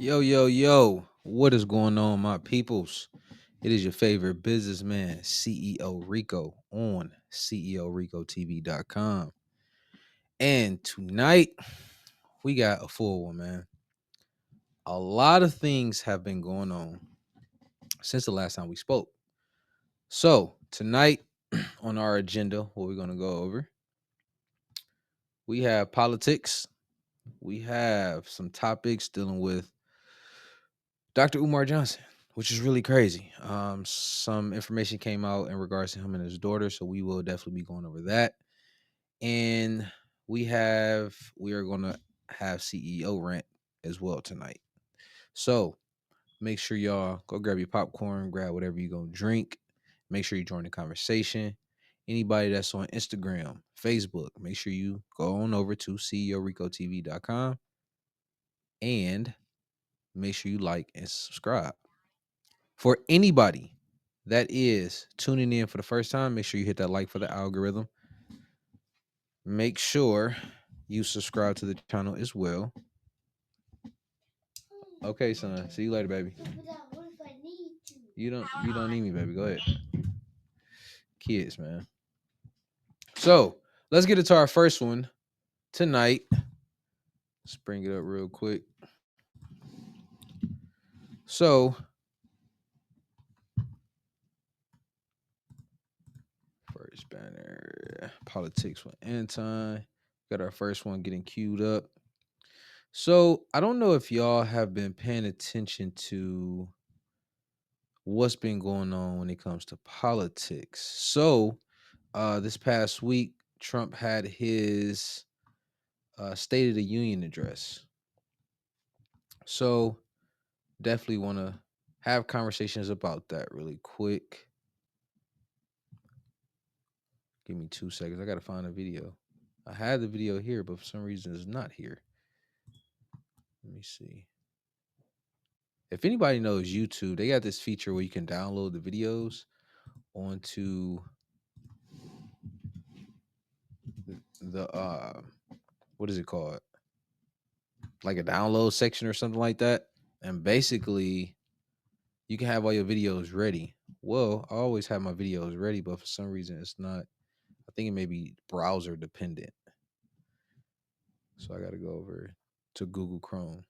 Yo, yo, yo, what is going on, my peoples? It is your favorite businessman, CEO Rico, on CEORicoTV.com. And tonight, we got a full one, man. A lot of things have been going on since the last time we spoke. So, tonight on our agenda, what we're going to go over, we have politics. We have some topics dealing with Dr. Umar Johnson, which is really crazy. Some information came out in regards to him and his daughter, so we will definitely be going over that. And we are gonna have CEO rant as well tonight. So make sure y'all go grab your popcorn, grab whatever you're gonna drink. Make sure you join the conversation. Anybody that's on Instagram, Facebook, make sure you go on over to CEORicoTV.com and make sure you like and subscribe. For anybody that is tuning in for the first time, make sure you hit that like for the algorithm. Make sure you subscribe to the channel as well. Okay, son. See you later, baby. You don't need me, baby. Go ahead. Kids, man. So let's get into our first one tonight. Let's bring it up real quick. So first banner, politics with Anton. Got our first one getting queued up. So I don't know if y'all have been paying attention to what's been going on when it comes to politics. So this past week, Trump had his State of the Union address. So definitely want to have conversations about that really quick. Give me 2 seconds. I got to find a video. I had the video here, but for some reason it's not here. Let me see. If anybody knows YouTube, they got this feature where you can download the videos onto the what is it called? Like a download section or something like that. And basically you can have all your videos ready. Well, I always have my videos ready, but for some reason it's not. I think it may be browser dependent. So I gotta go over to Google Chrome.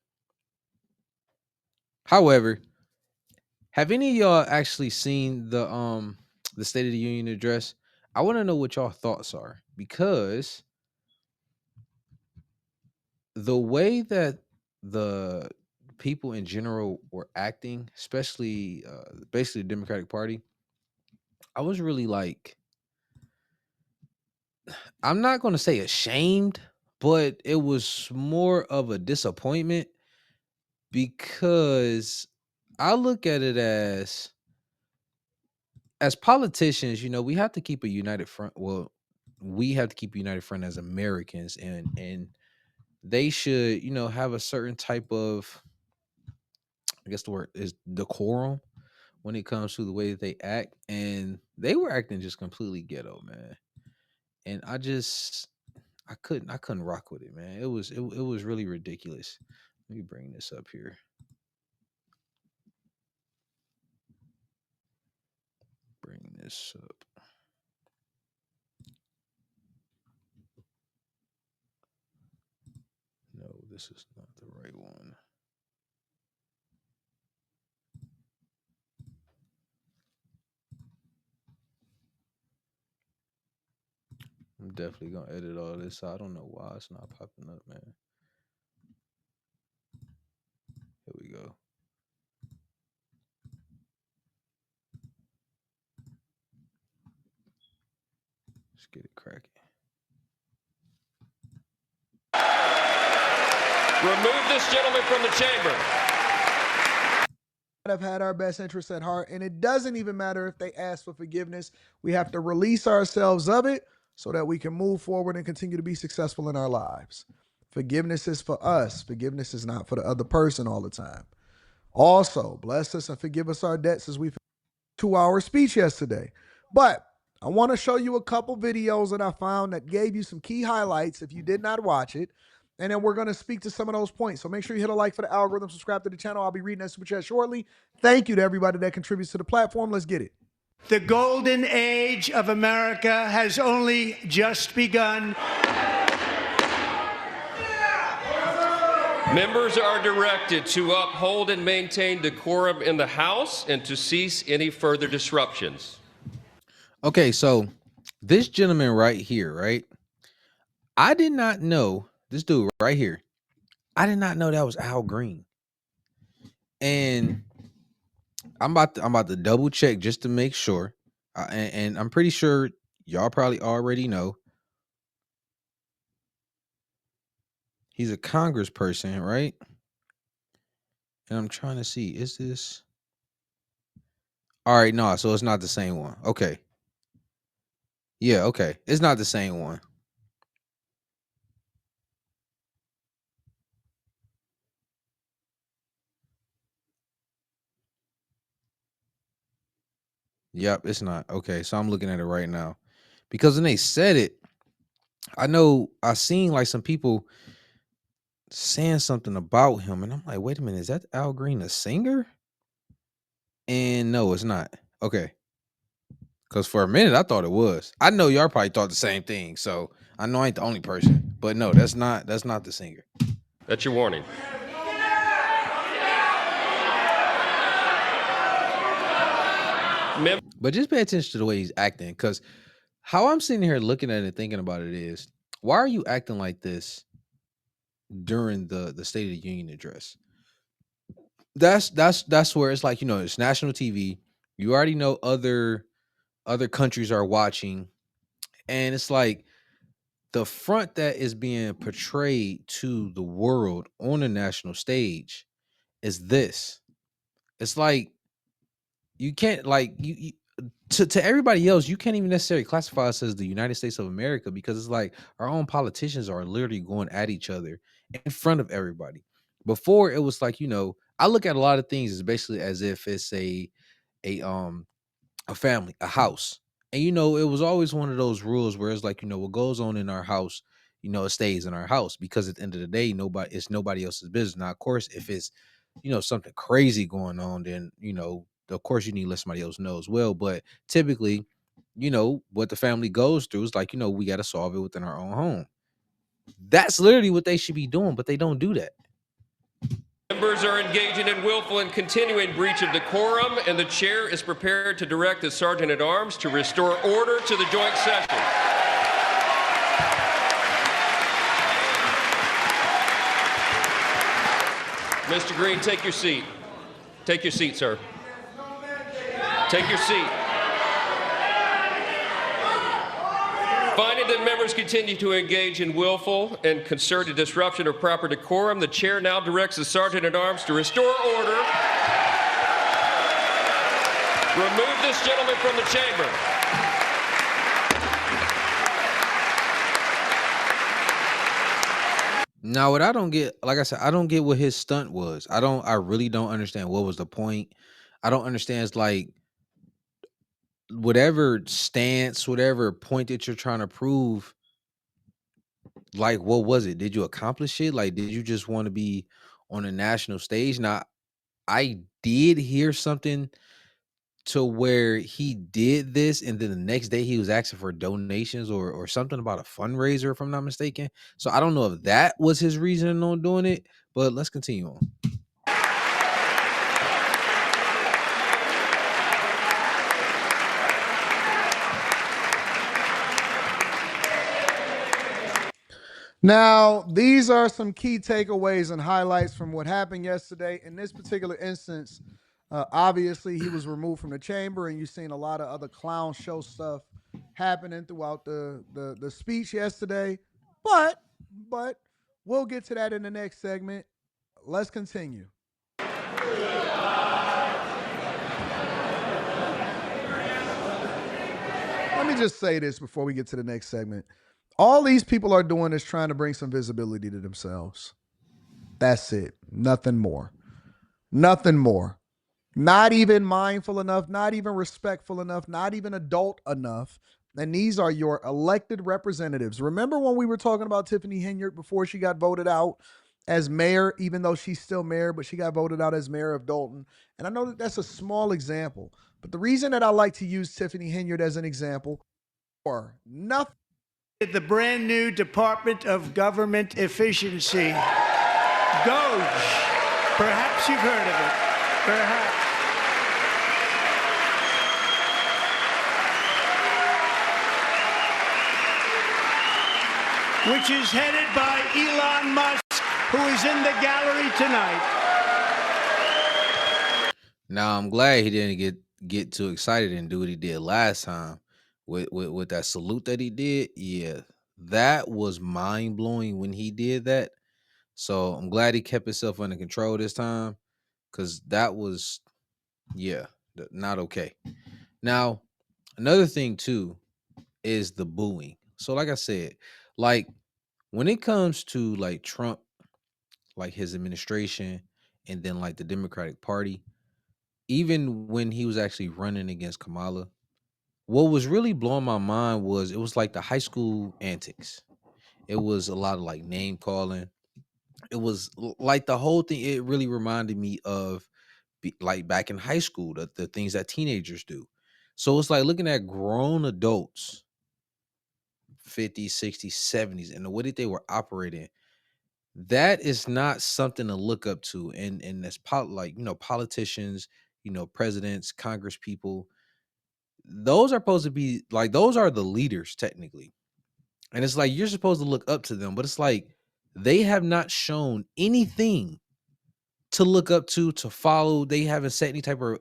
However, have any of y'all actually seen the State of the Union address? I want to know what y'all thoughts are because the way that the people in general were acting, especially basically the Democratic Party, I was really like, I'm not going to say ashamed, but it was more of a disappointment because I look at it as politicians, we have to keep a united front. Well, we have to keep a united front as Americans, and they should, have a certain type of, I guess the word is decorum when it comes to the way that they act. And they were acting just completely ghetto, man. And I couldn't rock with it, man. It was really ridiculous. Let me bring this up here. Bring this up. No, this is not the right one. I'm definitely gonna edit all this. I don't know why it's not popping up, man. Here we go. Let's get it cracking. Remove this gentleman from the chamber. Have had our best interests at heart, and it doesn't even matter if they ask for forgiveness. We have to release ourselves of it so that we can move forward and continue to be successful in our lives. Forgiveness is for us. Forgiveness is not for the other person all the time. Also, bless us and forgive us our debts as we 2-hour speech yesterday. But I want to show you a couple videos that I found that gave you some key highlights if you did not watch it. And then we're going to speak to some of those points. So make sure you hit a like for the algorithm, subscribe to the channel. I'll be reading that super chat shortly. Thank you to everybody that contributes to the platform. Let's get it. The golden age of America has only just begun. Members are directed to uphold and maintain decorum in the House and to cease any further disruptions. Okay, so this gentleman right here, right? I did not know this dude right here. I did not know that was Al Green. And I'm about to double check just to make sure. And I'm pretty sure y'all probably already know. He's a congressperson, right? And I'm trying to see, is this? All right, no, so it's not the same one. Okay. Yeah, okay. It's not the same one. Yep, it's not. Okay, so I'm looking at it right now. Because when they said it, I know I seen like some people saying something about him, and I'm like, wait a minute, is that Al Green a singer? And no, it's not. Okay. Because for a minute I thought it was. I know y'all probably thought the same thing, so I know I ain't the only person. But no, that's not the singer. That's your warning. But just pay attention to the way he's acting, because how I'm sitting here looking at it and thinking about it is, why are you acting like this during the State of the Union address? That's where it's like, you know, it's national TV. You already know other countries are watching, and it's like the front that is being portrayed to the world on the national stage is this. It's like you can't like you to everybody else, you can't even necessarily classify us as the United States of America, because it's like our own politicians are literally going at each other in front of everybody. Before it was like, you know, I look at a lot of things as basically as if it's a um a family, a house. And you know, it was always one of those rules where it's like, you know, what goes on in our house, you know, it stays in our house, because at the end of the day, it's nobody else's business. Now, of course, if it's, you know, something crazy going on, then, you know, of course you need to let somebody else know as well. But typically, you know, what the family goes through is like, you know, we got to solve it within our own home. That's literally what they should be doing, but they don't do that. Members are engaging in willful and continuing breach of decorum, and the chair is prepared to direct the Sergeant at Arms to restore order to the joint session. Mr. Green, take your seat. Take your seat, sir. Take your seat. Finding that members continue to engage in willful and concerted disruption of proper decorum, the chair now directs the Sergeant at Arms to restore order. Remove this gentleman from the chamber. Now, what I don't get, like I said, I don't get what his stunt was. I really don't understand what was the point. I don't understand. It's like, whatever stance, whatever point that you're trying to prove, like, what was it? Did you accomplish it? Like, did you just want to be on a national stage? Now, I did hear something to where he did this, and then the next day he was asking for donations or something about a fundraiser, if I'm not mistaken. So I don't know if that was his reasoning on doing it, but let's continue on. Now, these are some key takeaways and highlights from what happened yesterday. In this particular instance, obviously he was removed from the chamber, and you've seen a lot of other clown show stuff happening throughout the speech yesterday. But we'll get to that in the next segment. Let's continue. Let me just say this before we get to the next segment. All these people are doing is trying to bring some visibility to themselves. That's it. Nothing more. Nothing more. Not even mindful enough, not even respectful enough, not even adult enough And these are your elected representatives. Remember when we were talking about Tiffany Henyard before she got voted out as mayor, even though she's still mayor, but she got voted out as mayor of Dalton. And I know that that's a small example, but the reason that I like to use Tiffany Henyard as an example, or nothing. The brand new Department of Government Efficiency, DOGE. Perhaps you've heard of it. Perhaps. Which is headed by Elon Musk, who is in the gallery tonight. Now I'm glad he didn't get too excited and do what he did last time with that salute that he did. Yeah, that was mind blowing when he did that. So I'm glad he kept himself under control this time, because that was, yeah, not okay. Now another thing too is the booing. So like I said, like when it comes to like Trump, like his administration, and then like the Democratic Party, even when he was actually running against Kamala, what was really blowing my mind was it was like the high school antics. It was a lot of like name calling. It was like the whole thing. It really reminded me of like back in high school, the things that teenagers do. So it's like looking at grown adults, 50s, 60s, 70s, and the way that they were operating. That is not something to look up to. And that's like, politicians, presidents, congress people, those are supposed to be like, those are the leaders technically. And it's like you're supposed to look up to them, but it's like they have not shown anything to look up to follow. They haven't set any type of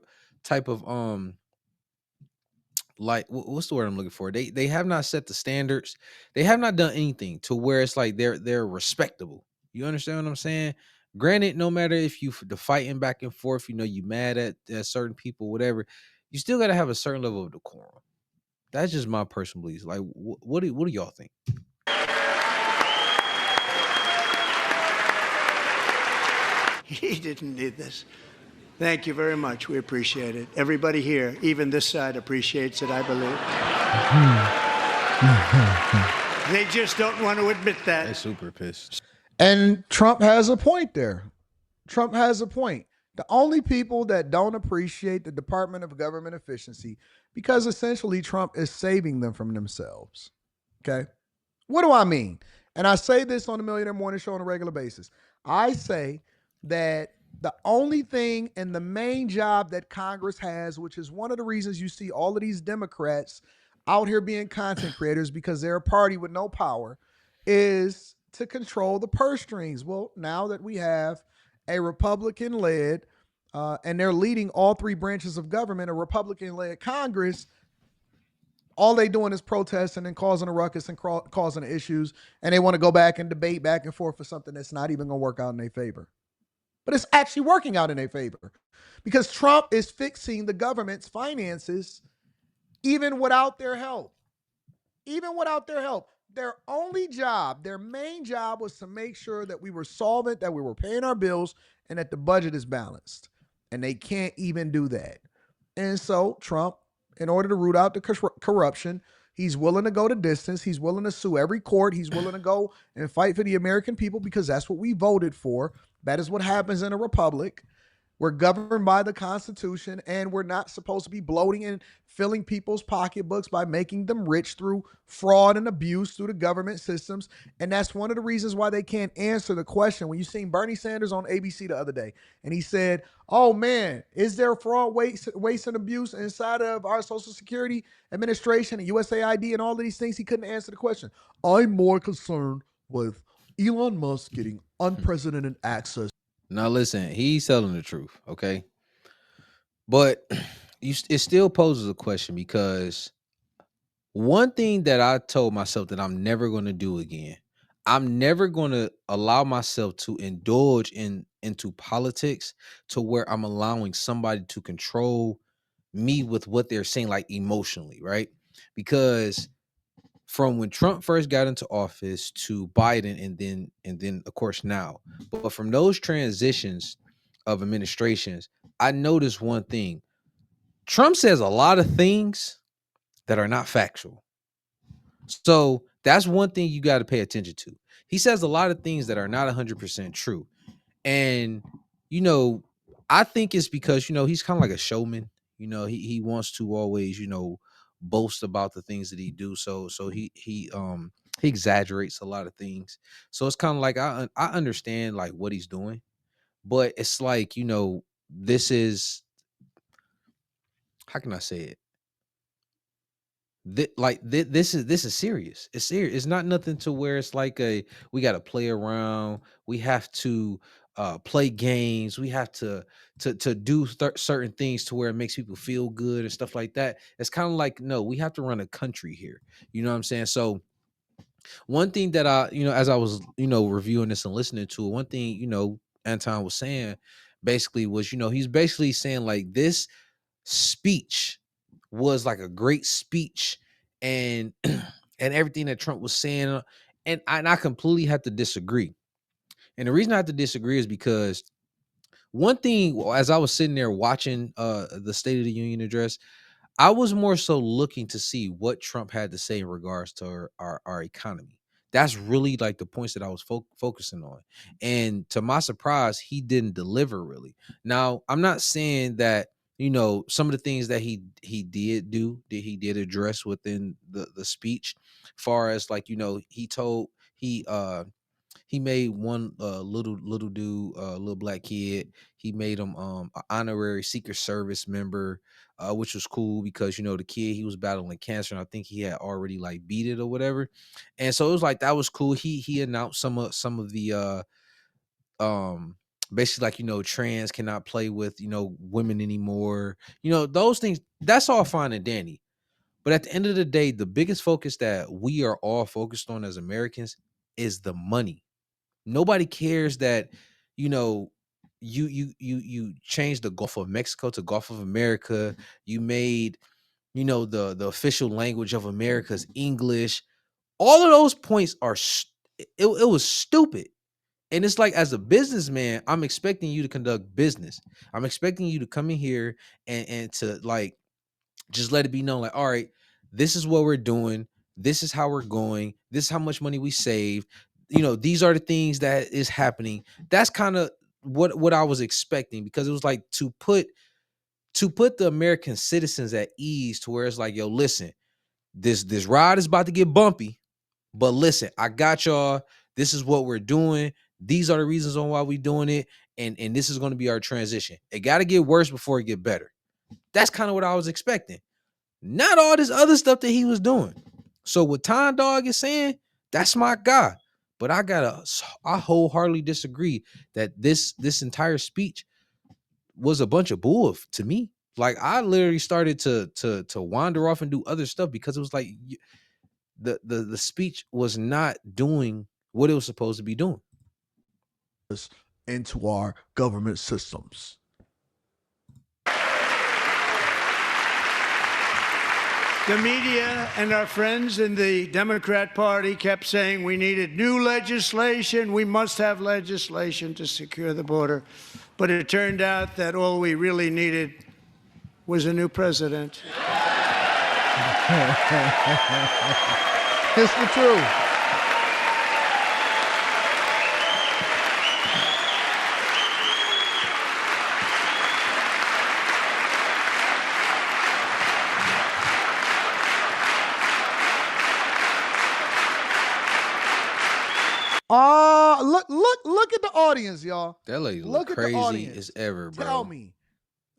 like what's the word I'm looking for? They have not set the standards. They have not done anything to where it's like they're respectable. You understand what I'm saying? Granted, no matter if you the fighting back and forth, you mad at certain people, whatever, you still got to have a certain level of decorum. That's just my personal beliefs. Like, what do y'all think? He didn't need this. Thank you very much. We appreciate it. Everybody here, even this side, appreciates it, I believe. They just don't want to admit that. They're super pissed. And Trump has a point there. Trump has a point. The only people that don't appreciate the Department of Government Efficiency, because essentially Trump is saving them from themselves. Okay? What do I mean? And I say this on the Millionaire Morning Show on a regular basis. I say that the only thing and the main job that Congress has, which is one of the reasons you see all of these Democrats out here being content creators because they're a party with no power, is to control the purse strings. Well, now that we have a Republican-led, and they're leading all three branches of government, a Republican-led Congress, all they doing is protesting and causing a ruckus and causing issues, and they want to go back and debate back and forth for something that's not even going to work out in their favor. But it's actually working out in their favor because Trump is fixing the government's finances even without their help. Even without their help. Their only job, their main job was to make sure that we were solvent, that we were paying our bills, and that the budget is balanced. And they can't even do that. And so Trump, in order to root out the corruption, he's willing to go the distance. He's willing to sue every court. He's willing to go and fight for the American people because that's what we voted for. That is what happens in a republic. We're governed by the Constitution, and we're not supposed to be bloating and filling people's pocketbooks by making them rich through fraud and abuse through the government systems. And that's one of the reasons why they can't answer the question. When you seen Bernie Sanders on ABC the other day, and he said, oh man, is there fraud, waste and abuse inside of our Social Security Administration and USAID and all of these things? He couldn't answer the question. I'm more concerned with Elon Musk getting unprecedented access. Now listen, he's telling the truth, okay? But it still poses a question, because one thing that I told myself that I'm never going to do again, I'm never going to allow myself to indulge into politics to where I'm allowing somebody to control me with what they're saying, like emotionally, right? Because from when Trump first got into office to Biden and then of course now, but from those transitions of administrations, I noticed one thing. Trump says a lot of things that are not factual. So that's one thing you got to pay attention to. He says a lot of things that are not 100% true. And, you know, I think it's because, he's kind of like a showman. He wants to always, boast about the things that he do. So he exaggerates a lot of things. So it's kind of like I understand like what he's doing, but it's like, this is, how can I say it? This is serious. It's serious. It's not nothing to where it's like we got to play around. We have to play games. We have to do certain things to where it makes people feel good and stuff like that. It's kind of like, no, we have to run a country here. You know what I'm saying? So one thing that as I was reviewing this and listening to it, one thing Anton was saying basically was, he's basically saying like this speech was like a great speech, and and everything that Trump was saying, and I completely have to disagree. And the reason I have to disagree is because one thing, as I was sitting there watching the State of the Union address, I was more so looking to see what Trump had to say in regards to our economy. That's really like the points that I was focusing on. And to my surprise, he didn't deliver really. Now, I'm not saying that, some of the things that he did address within the speech, far as like, he made one little dude, little black kid. He made him an honorary Secret Service member, which was cool because the kid, he was battling cancer, and I think he had already like beat it or whatever. And so it was like that was cool. He announced some of the basically like trans cannot play with women anymore. Those things. That's all fine and dandy. But at the end of the day, the biggest focus that we are all focused on as Americans is the money. Nobody cares that you changed the Gulf of Mexico to Gulf of America. You made the official language of America is English. All of those points are it was stupid. And it's like, as a businessman, I'm expecting you to conduct business. I'm expecting you to come in here and to like just let it be known, like, all right, this is what we're doing, this is how we're going, this is how much money we save, these are the things that is happening. That's kind of what I was expecting, because it was like to put the American citizens at ease, to where it's like, yo, listen, this ride is about to get bumpy, but listen, I got y'all. This is what we're doing. These are the reasons on why we're doing it, and this is going to be our transition. It got to get worse before it get better. That's kind of what I was expecting. Not all this other stuff that he was doing. So what Tom Dog is saying, that's my guy. But I wholeheartedly disagree that this entire speech was a bunch of bull to me. Like, I literally started to wander off and do other stuff, because it was like the speech was not doing what it was supposed to be doing. Into our government systems. The media and our friends in the Democrat Party kept saying we needed new legislation. We must have legislation to secure the border. But it turned out that all we really needed was a new president. It's the truth. Look at the audience, y'all. That lady Look look at the crazy audience. as ever, bro. Tell me,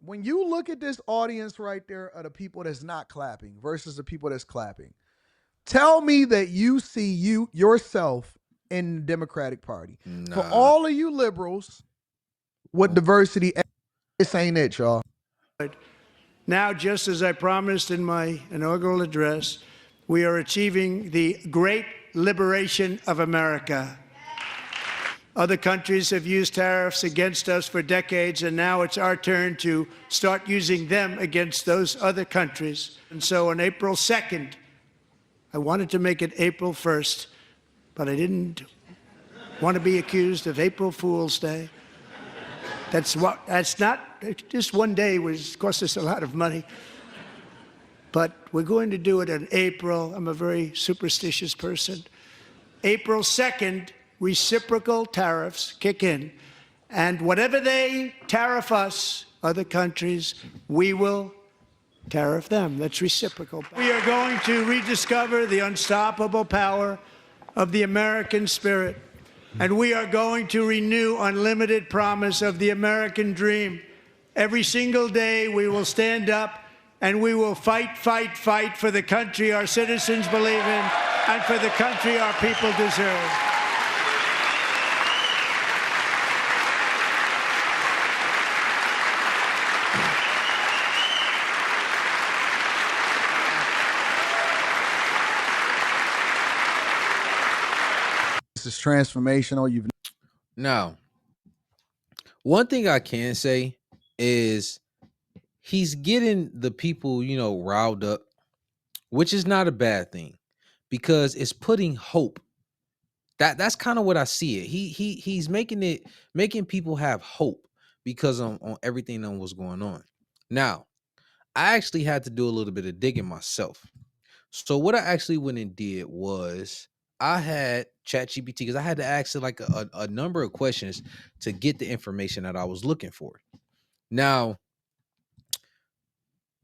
when you look at this audience right there of the people that's not clapping versus the people that's clapping, tell me that you see yourself in the Democratic Party. Nah. For all of you liberals with diversity, this ain't it, y'all. Now, just as I promised in my inaugural address, we are achieving the great liberation of America. Other countries have used tariffs against us for decades, and now it's our turn to start using them against those other countries. And so on April 2nd, I wanted to make it April 1st, but I didn't want to be accused of April Fool's Day. That's not, just one day cost us a lot of money. but we're going to do it in April. I'm a very superstitious person. April 2nd, reciprocal tariffs kick in. And whatever they tariff us, other countries, we will tariff them. That's reciprocal. We are going to rediscover the unstoppable power of the American spirit. And we are going to renew unlimited promise of the American dream. Every single day we will stand up and we will fight, fight, fight for the country our citizens believe in and for the country our people deserve. This is transformational. Now, one thing I can say is he's getting the people, riled up, which is not a bad thing because it's putting hope. That's kind of what I see it. He's making people have hope because on everything on what's going on. Now, I actually had to do a little bit of digging myself. So what I actually went and did was I had ChatGPT because I had to ask it like a number of questions to get the information that I was looking for. Now,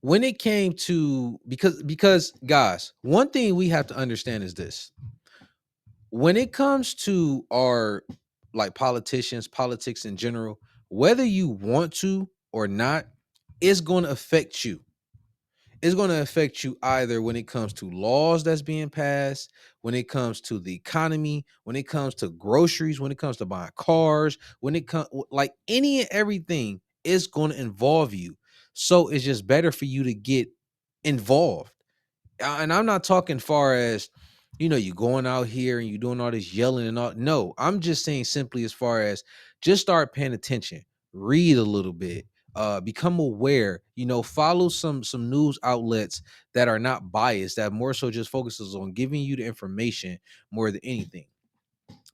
when it came to because guys, one thing we have to understand is this. When it comes to our like politicians, politics in general, whether you want to or not, it's going to affect you. It's going to affect you either when it comes to laws that's being passed, when it comes to the economy, when it comes to groceries, when it comes to buying cars, when it comes like any and everything is going to involve you. So it's just better for you to get involved. And I'm not talking far as, you going out here and you doing all this yelling and all. No, I'm just saying simply as far as just start paying attention, read a little bit, become aware, follow some news outlets that are not biased, that more so just focuses on giving you the information more than anything.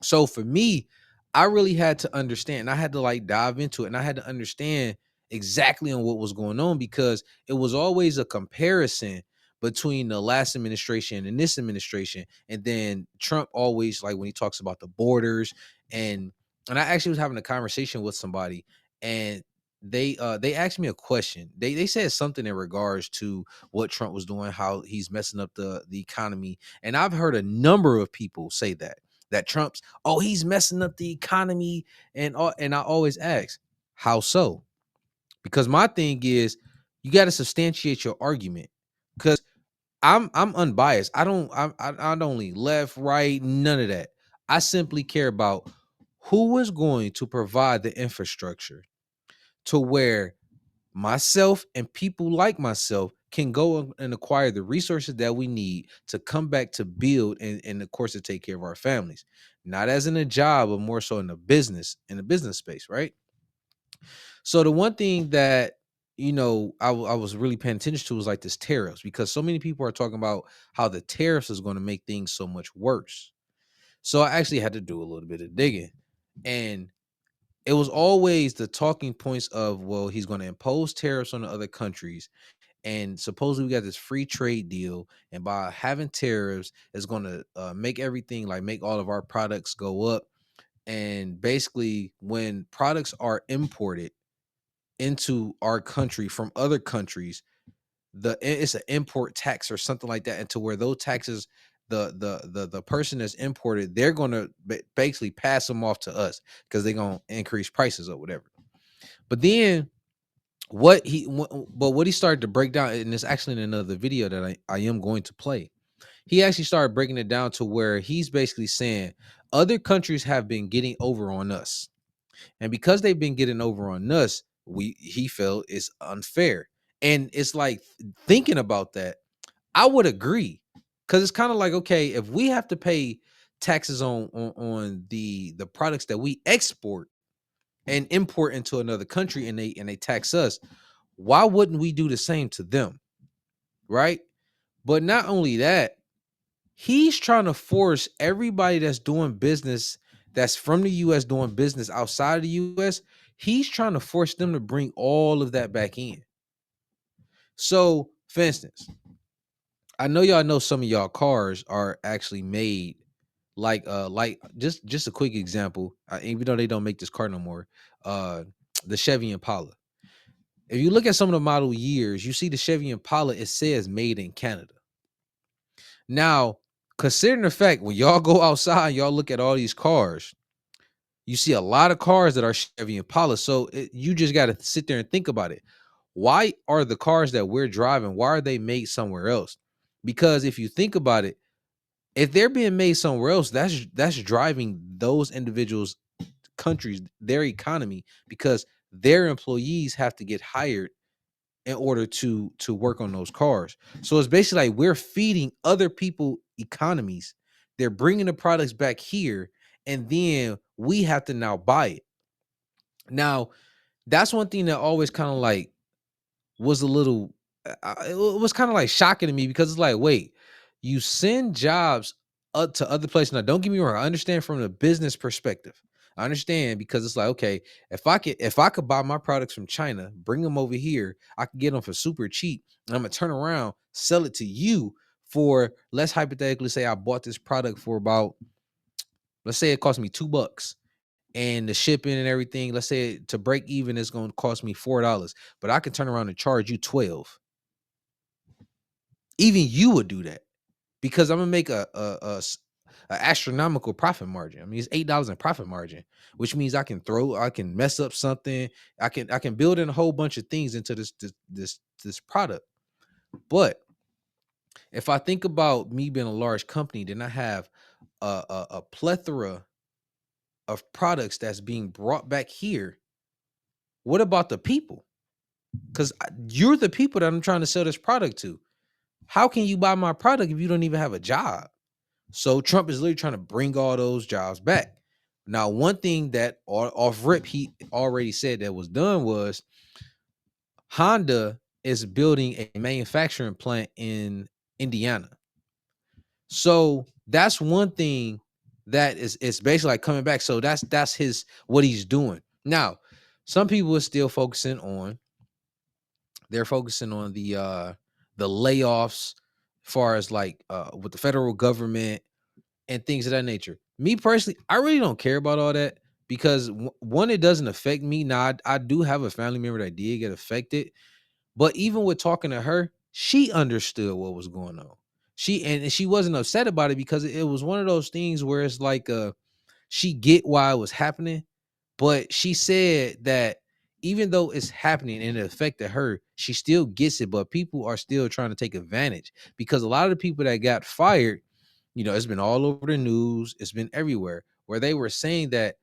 So for me, I really had to understand. I had to like dive into it and I had to understand exactly on what was going on because it was always a comparison between the last administration and this administration. And then Trump always like when he talks about the borders and I actually was having a conversation with somebody and they asked me a question. They said something in regards to what Trump was doing, how he's messing up the economy. And I've heard a number of people say that Trump's, oh, he's messing up the economy and all. And I always ask, how so? Because my thing is, you got to substantiate your argument. Because I'm unbiased. I don't lean left, right, none of that. I simply care about who is going to provide the infrastructure to where myself and people like myself can go and acquire the resources that we need to come back to build and of course to take care of our families, not as in a job but more so in the business space, right? So the one thing that I was really paying attention to was like this tariffs, because so many people are talking about how the tariffs is going to make things so much worse. So I actually had to do a little bit of digging, and it was always the talking points of, well, he's going to impose tariffs on the other countries. And supposedly we got this free trade deal. And by having tariffs, it's going to make everything like make all of our products go up. And basically, when products are imported into our country from other countries, it's an import tax or something like that. And to where those taxes, the person that's imported, they're going to basically pass them off to us because they're going to increase prices or whatever. But then what he started to break down, and it's actually in another video that I am going to play. He actually started breaking it down to where he's basically saying other countries have been getting over on us. And because they've been getting over on us, he felt it's unfair. And it's like thinking about that, I would agree. Cause it's kind of like, okay, if we have to pay taxes on the products that we export and import into another country and they tax us, why wouldn't we do the same to them? Right? But not only that, he's trying to force everybody that's doing business, that's from the US doing business outside of the US, he's trying to force them to bring all of that back in. So, for instance, I know y'all know some of y'all cars are actually made like just a quick example. Even though they don't make this car no more, uh, the Chevy Impala. If you look at some of the model years, you see the Chevy Impala. It says made in Canada. Now, considering the fact when y'all go outside, y'all look at all these cars, you see a lot of cars that are Chevy Impala. So you just got to sit there and think about it. Why are the cars that we're driving, why are they made somewhere else? Because if you think about it, if they're being made somewhere else, that's driving those individuals' countries, their economy, because their employees have to get hired in order to work on those cars. So it's basically like we're feeding other people economies. They're bringing the products back here, and then we have to now buy it. Now, that's one thing that always kind of like was a little it was kind of like shocking to me because it's like, wait, you send jobs up to other places. Now, don't get me wrong, I understand from the business perspective. I understand because it's like, okay, if I could buy my products from China, bring them over here, I could get them for super cheap. And I'm gonna turn around, sell it to you for, let's hypothetically say I bought this product for about, let's say it cost me $2 and the shipping and everything, let's say to break even is going to cost me $4, but I can turn around and charge you 12. Even you would do that because I'm gonna make a astronomical profit margin. I mean, it's $8 in profit margin, which means I can mess up something, I can build in a whole bunch of things into this product. But if I think about me being a large company, then I have a plethora of products that's being brought back here. What about the people? Because you're the people that I'm trying to sell this product to. How can you buy my product if you don't even have a job? So Trump is literally trying to bring all those jobs back. Now, one thing that off rip he already said that was done was Honda is building a manufacturing plant in Indiana. So that's one thing that is it's basically like coming back. So that's his what he's doing. Now, some people are still focusing on they're focusing on the layoffs, far as like with the federal government and things of that nature. Me personally, I really don't care about all that because one, it doesn't affect me. Now, I do have a family member that did get affected, but even with talking to her, she understood what was going on. And she wasn't upset about it because it was one of those things where it's like she get why it was happening, but she said that even though it's happening and it affected her, she still gets it. But people are still trying to take advantage because a lot of the people that got fired, it's been all over the news, it's been everywhere, where they were saying that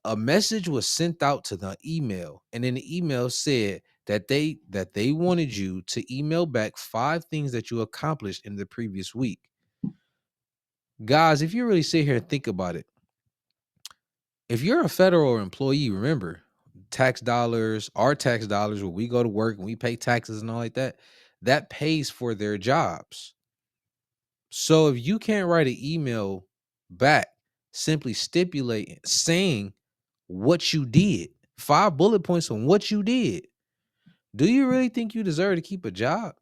a message was sent out to the email, and then the email said that they wanted you to email back 5 things that you accomplished in the previous week. Guys, if you really sit here and think about it, if you're a federal employee, remember tax dollars, our tax dollars, when we go to work and we pay taxes and all like that, that pays for their jobs. So if you can't write an email back, simply stipulate saying what you did, 5 bullet points on what you did, do you really think you deserve to keep a job?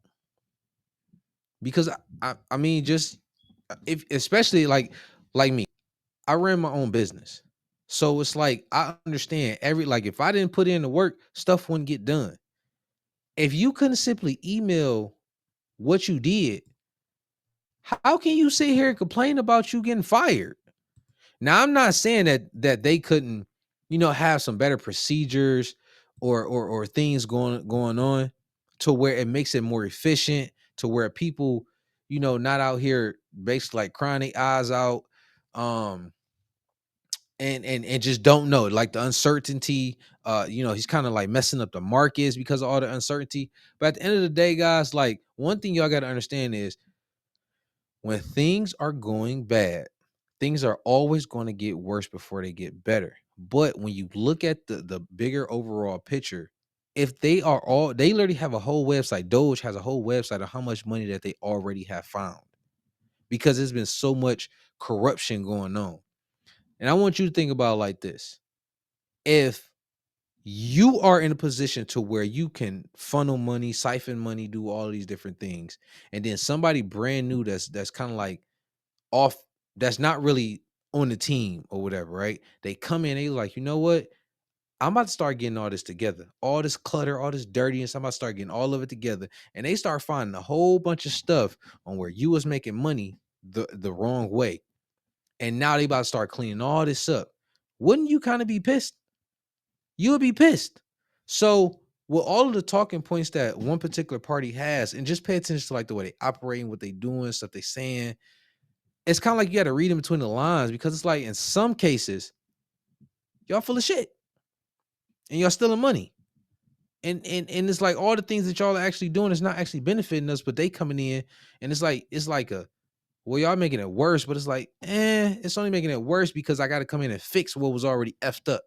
Because I mean, just if especially like me, I ran my own business. So it's like I understand like if I didn't put in the work, stuff wouldn't get done. If you couldn't simply email what you did, how can you sit here and complain about you getting fired? Now, I'm not saying that they couldn't, have some better procedures or things going on to where it makes it more efficient, to where people, not out here basically like crying their eyes out, um, and just don't know, like the uncertainty. He's kind of like messing up the markets because of all the uncertainty. But at the end of the day, guys, like one thing y'all got to understand is when things are going bad, things are always going to get worse before they get better. But when you look at the bigger overall picture, if they literally have a whole website, Doge has a whole website of how much money that they already have found because there's been so much corruption going on. And I want you to think about it like this. If you are in a position to where you can funnel money, siphon money, do all these different things. And then somebody brand new that's kind of like off, that's not really on the team or whatever, right? They come in, they like, you know what? I'm about to start getting all this together, all this clutter, all this dirtiness. I'm about to start getting all of it together. And they start finding a whole bunch of stuff on where you was making money the wrong way. And now they about to start cleaning all this up. Wouldn't you kind of be pissed? You would be pissed. So with all of the talking points that one particular party has, and just pay attention to like the way they operating, what they doing, stuff they saying, it's kind of like you got to read in between the lines, because it's like in some cases, y'all full of shit and y'all stealing money. And it's like all the things that y'all are actually doing is not actually benefiting us, but they coming in and it's like a, well, y'all making it worse, but it's like, it's only making it worse because I got to come in and fix what was already effed up.